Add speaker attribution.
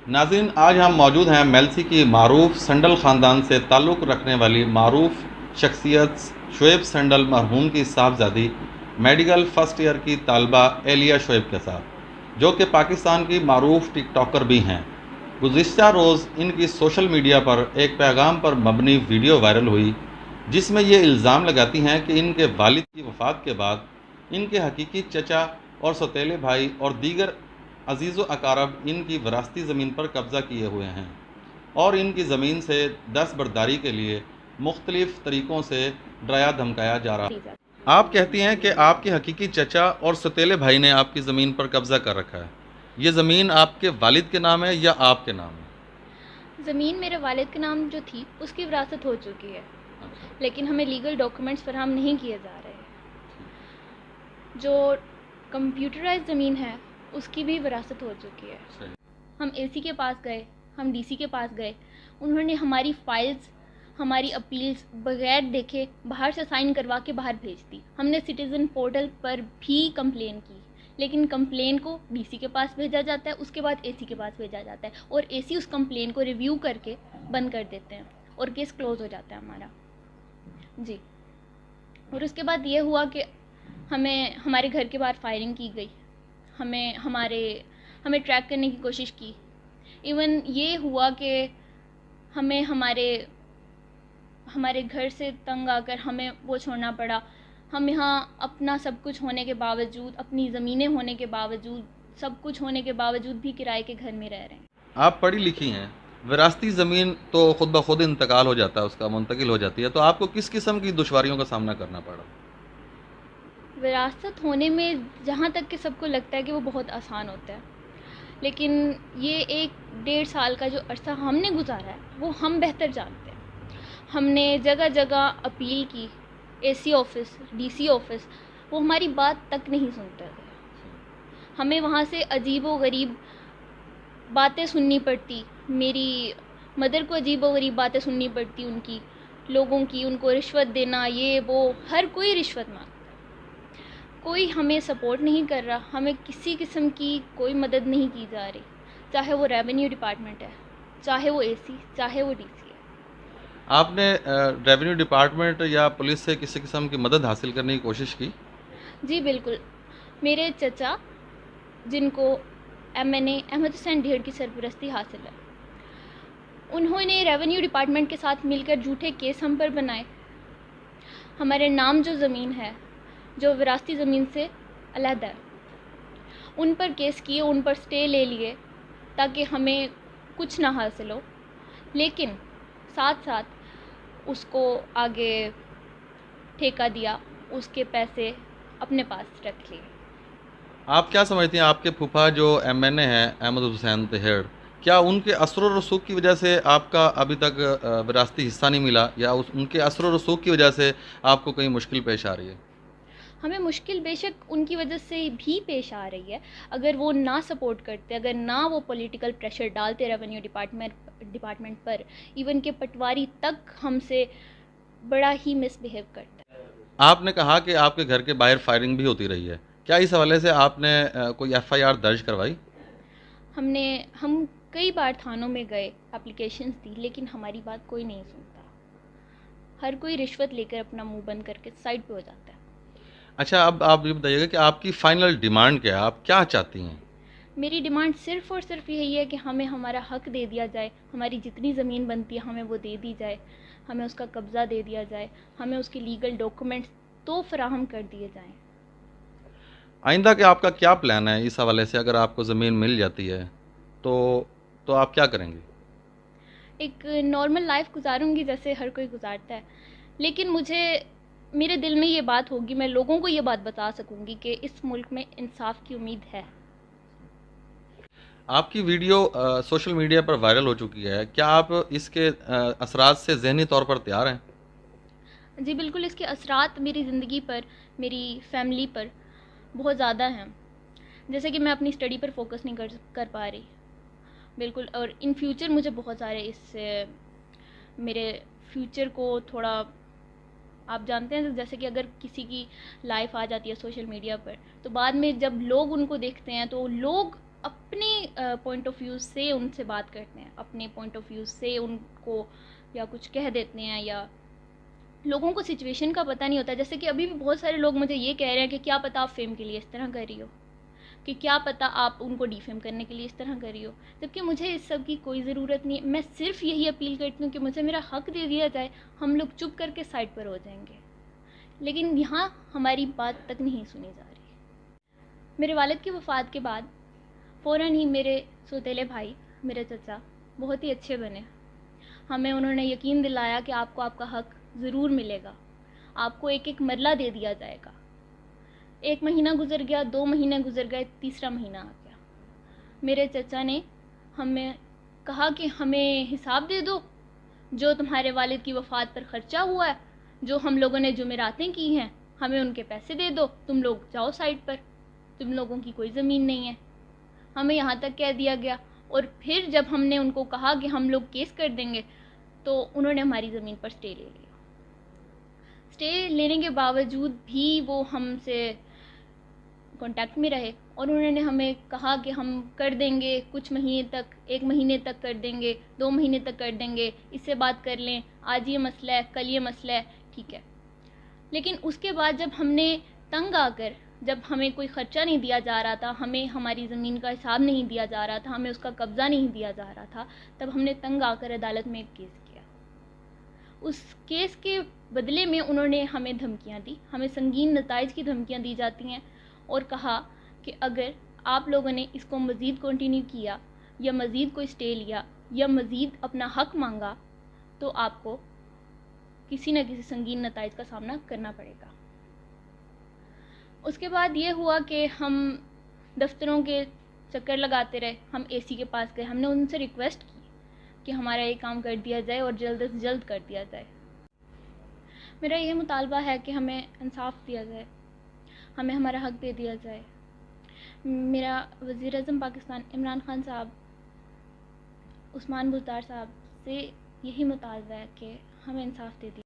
Speaker 1: ناظرین، آج ہم موجود ہیں میلسی کی معروف سنڈل خاندان سے تعلق رکھنے والی معروف شخصیت شعیب سنڈل مرحوم کی صاحبزادی میڈیکل فرسٹ ایئر کی طالبہ ایلیا شعیب کے ساتھ، جو کہ پاکستان کی معروف ٹک ٹاکر بھی ہیں۔ گزشتہ روز ان کی سوشل میڈیا پر ایک پیغام پر مبنی ویڈیو وائرل ہوئی، جس میں یہ الزام لگاتی ہیں کہ ان کے والد کی وفات کے بعد ان کے حقیقی چچا اور سوتیلے بھائی اور دیگر عزیز و اقارب ان کی وراثتی زمین پر قبضہ کیے ہوئے ہیں اور ان کی زمین سے دستبرداری کے لیے مختلف طریقوں سے ڈرایا دھمکایا جا رہا ہے۔ آپ کہتی ہیں کہ آپ کے حقیقی چچا اور سوتیلے بھائی نے آپ کی زمین پر قبضہ کر رکھا ہے۔ یہ زمین آپ کے والد کے نام ہے یا آپ کے نام ہے؟
Speaker 2: زمین میرے والد کے نام جو تھی اس کی وراثت ہو چکی ہے، لیکن ہمیں لیگل ڈاکومنٹس فراہم نہیں کیے جا رہے ہیں۔ جو کمپیوٹرائز زمین ہے اس کی بھی وراثت ہو چکی ہے۔ ہم اے سی کے پاس گئے، ہم ڈی سی کے پاس گئے، انہوں نے ہماری فائلز، ہماری اپیلز بغیر دیکھے باہر سے سائن کروا کے باہر بھیج دی۔ ہم نے سٹیزن پورٹل پر بھی کمپلین کی، لیکن کمپلین کو ڈی سی کے پاس بھیجا جاتا ہے، اس کے بعد اے سی کے پاس بھیجا جاتا ہے اور اے سی اس کمپلین کو ریویو کر کے بند کر دیتے ہیں اور کیس کلوز ہو جاتا ہے ہمارا۔ جی، اور اس کے بعد یہ ہوا کہ ہمارے گھر کے باہر فائرنگ کی گئی، ہمیں ٹریک کرنے کی کوشش کی۔ ایون یہ ہوا کہ ہمیں ہمارے گھر سے تنگ آ کر ہمیں وہ چھوڑنا پڑا۔ ہم یہاں اپنا سب کچھ ہونے کے باوجود، اپنی زمینیں ہونے کے باوجود، سب کچھ ہونے کے باوجود بھی کرائے کے گھر میں رہ رہے ہیں۔
Speaker 1: آپ پڑھی لکھی ہیں، وراثتی زمین تو خود بخود انتقال ہو جاتا ہے، اس کا منتقل ہو جاتی ہے، تو آپ کو کس قسم کی دشواریوں کا سامنا کرنا پڑا؟
Speaker 2: وراثت ہونے میں جہاں تک کہ سب کو لگتا ہے کہ وہ بہت آسان ہوتا ہے، لیکن یہ 1-1.5 سال کا جو عرصہ ہم نے گزارا ہے وہ ہم بہتر جانتے ہیں۔ ہم نے جگہ جگہ اپیل کی، A C office, D C office, وہ ہماری بات تک نہیں سنتے تھے۔ ہمیں وہاں سے عجیب و غریب باتیں سننی پڑتی، میری مدر کو عجیب و غریب باتیں سننی پڑتی، ان کی لوگوں کی، ان کو رشوت دینا، یہ وہ، ہر کوئی رشوت مانگتا ہے۔ کوئی ہمیں سپورٹ نہیں کر رہا، ہمیں کسی قسم کی کوئی مدد نہیں کی جا رہی، چاہے وہ ریونیو ڈپارٹمنٹ ہے، چاہے وہ اے سی، چاہے وہ ڈی سی ہے۔
Speaker 1: آپ نے ریونیو ڈپارٹمنٹ یا پولیس سے کسی قسم کی مدد حاصل کرنے کی کوشش کی؟
Speaker 2: جی بالکل، میرے چچا جن کو MNA احمد حسین ڈھیڑ کی سرپرستی حاصل ہے، انہوں نے ریونیو ڈپارٹمنٹ کے ساتھ مل کر جھوٹے کیس ہم پر بنائے۔ ہمارے نام جو زمین ہے، جو وراثتی زمین سے علیحدہ ہے، ان پر کیس کیے، ان پر سٹے لے لیے تاکہ ہمیں کچھ نہ حاصل ہو، لیکن ساتھ ساتھ اس کو آگے ٹھیکہ دیا، اس کے پیسے اپنے پاس رکھ لیے۔
Speaker 1: آپ کیا سمجھتے ہیں، آپ کے پھوپھا جو MNA ہیں احمد حسین طہیڑ، کیا ان کے اثر و رسوخ کی وجہ سے آپ کا ابھی تک وراثتی حصہ نہیں ملا، یا ان کے اثر و رسوخ کی وجہ سے آپ کو کہیں مشکل پیش آ رہی ہے؟
Speaker 2: ہمیں مشکل بے شک ان کی وجہ سے بھی پیش آ رہی ہے۔ اگر وہ نہ سپورٹ کرتے، اگر نہ وہ پولیٹیکل پریشر ڈالتے ریونیو ڈپارٹمنٹ پر، ایون کہ پٹواری تک ہم سے بڑا ہی مس بہیو کرتا ہے۔
Speaker 1: آپ نے کہا کہ آپ کے گھر کے باہر فائرنگ بھی ہوتی رہی ہے، کیا اس حوالے سے آپ نے کوئی FIR درج کروائی؟
Speaker 2: ہم کئی بار تھانوں میں گئے، اپلیکیشنز دی، لیکن ہماری بات کوئی نہیں سنتا۔ ہر کوئی رشوت لے کر اپنا منہ بند کر کے سائڈ پہ ہو جاتا ہے۔
Speaker 1: اچھا، اب آپ یہ بتائیے گا کہ آپ کی فائنل ڈیمانڈ کیا ہے، آپ کیا چاہتی ہیں؟
Speaker 2: میری ڈیمانڈ صرف اور صرف یہی ہے کہ ہمیں ہمارا حق دے دیا جائے، ہماری جتنی زمین بنتی ہے ہمیں وہ دے دی جائے، ہمیں اس کا قبضہ دے دیا جائے، ہمیں اس کے لیگل ڈاکومنٹس تو فراہم کر دیے جائیں۔
Speaker 1: آئندہ کے آپ کا کیا پلان ہے اس حوالے سے؟ اگر آپ کو زمین مل جاتی ہے تو آپ کیا کریں گے؟
Speaker 2: ایک نارمل لائف گزاروں گی جیسے ہر کوئی گزارتا ہے، لیکن میرے دل میں یہ بات ہوگی، میں لوگوں کو یہ بات بتا سکوں گی کہ اس ملک میں انصاف کی امید ہے۔
Speaker 1: آپ کی ویڈیو سوشل میڈیا پر وائرل ہو چکی ہے، کیا آپ اس کے اثرات سے ذہنی طور پر تیار ہیں؟
Speaker 2: جی بالکل، اس کے اثرات میری زندگی پر، میری فیملی پر بہت زیادہ ہیں۔ جیسے کہ میں اپنی اسٹڈی پر فوکس نہیں کر پا رہی، بالکل، اور ان فیوچر مجھے بہت سارے اس سے میرے فیوچر کو تھوڑا، آپ جانتے ہیں جیسے کہ اگر کسی کی لائف آ جاتی ہے سوشل میڈیا پر، تو بعد میں جب لوگ ان کو دیکھتے ہیں تو لوگ اپنے پوائنٹ آف ویو سے ان سے بات کرتے ہیں، اپنے پوائنٹ آف ویو سے ان کو یا کچھ کہہ دیتے ہیں، یا لوگوں کو سچویشن کا پتہ نہیں ہوتا. جیسے کہ ابھی بھی بہت سارے لوگ مجھے یہ کہہ رہے ہیں کہ کیا پتہ آپ فیم کے لیے اس طرح کر رہی ہو، کہ کیا پتہ آپ ان کو ڈیفیم کرنے کے لیے اس طرح کر رہی ہو، جبکہ مجھے اس سب کی کوئی ضرورت نہیں ہے. میں صرف یہی اپیل کرتی ہوں کہ مجھے میرا حق دے دیا جائے، ہم لوگ چپ کر کے سائڈ پر ہو جائیں گے. لیکن یہاں ہماری بات تک نہیں سنی جا رہی. میرے والد کی وفات کے بعد فوراً ہی میرے سوتیلے بھائی، میرے چچا، بہت ہی اچھے بنے. ہمیں انہوں نے یقین دلایا کہ آپ کو آپ کا حق ضرور ملے گا، آپ کو ایک ایک مرلہ دے دیا جائے گا. 1 مہینہ گزر گیا، 2 مہینے گزر گئے، تیسرا مہینہ آ گیا. میرے چچا نے ہمیں کہا کہ ہمیں حساب دے دو جو تمہارے والد کی وفات پر خرچہ ہوا ہے، جو ہم لوگوں نے جمعراتیں کی ہیں، ہمیں ان کے پیسے دے دو، تم لوگ جاؤ سائٹ پر، تم لوگوں کی کوئی زمین نہیں ہے. ہمیں یہاں تک کہہ دیا گیا. اور پھر جب ہم نے ان کو کہا کہ ہم لوگ کیس کر دیں گے، تو انہوں نے ہماری زمین پر سٹے لے لیا. سٹے لینے کے باوجود بھی وہ ہم سے کانٹیکٹ میں رہے، اور انہوں نے ہمیں کہا کہ ہم کر دیں گے کچھ مہینے تک، 1 مہینے تک کر دیں گے، 2 مہینے تک کر دیں گے، اس سے بات کر لیں، آج یہ مسئلہ ہے، کل یہ مسئلہ ہے، ٹھیک ہے. لیکن اس کے بعد جب ہم نے تنگ آ کر، جب ہمیں کوئی خرچہ نہیں دیا جا رہا تھا، ہمیں ہماری زمین کا حساب نہیں دیا جا رہا تھا، ہمیں اس کا قبضہ نہیں دیا جا رہا تھا، تب ہم نے تنگ آ کر عدالت میں ایک کیس کیا. اس کیس کے بدلے میں انہوں نے ہمیں دھمکیاں دی، ہمیں سنگین نتائج کی دھمکیاں دی جاتی ہیں، اور کہا کہ اگر آپ لوگوں نے اس کو مزید کنٹینیو کیا، یا مزید کوئی سٹے لیا، یا مزید اپنا حق مانگا، تو آپ کو کسی نہ کسی سنگین نتائج کا سامنا کرنا پڑے گا. اس کے بعد یہ ہوا کہ ہم دفتروں کے چکر لگاتے رہے، ہم اے سی کے پاس گئے، ہم نے ان سے ریکویسٹ کی کہ ہمارا یہ کام کر دیا جائے اور جلد از جلد کر دیا جائے. میرا یہ مطالبہ ہے کہ ہمیں انصاف دیا جائے، ہمیں ہمارا حق دے دیا جائے. میرا وزیر اعظم پاکستان عمران خان صاحب، عثمان بزدار صاحب سے یہی مطالبہ ہے کہ ہمیں انصاف دے دیا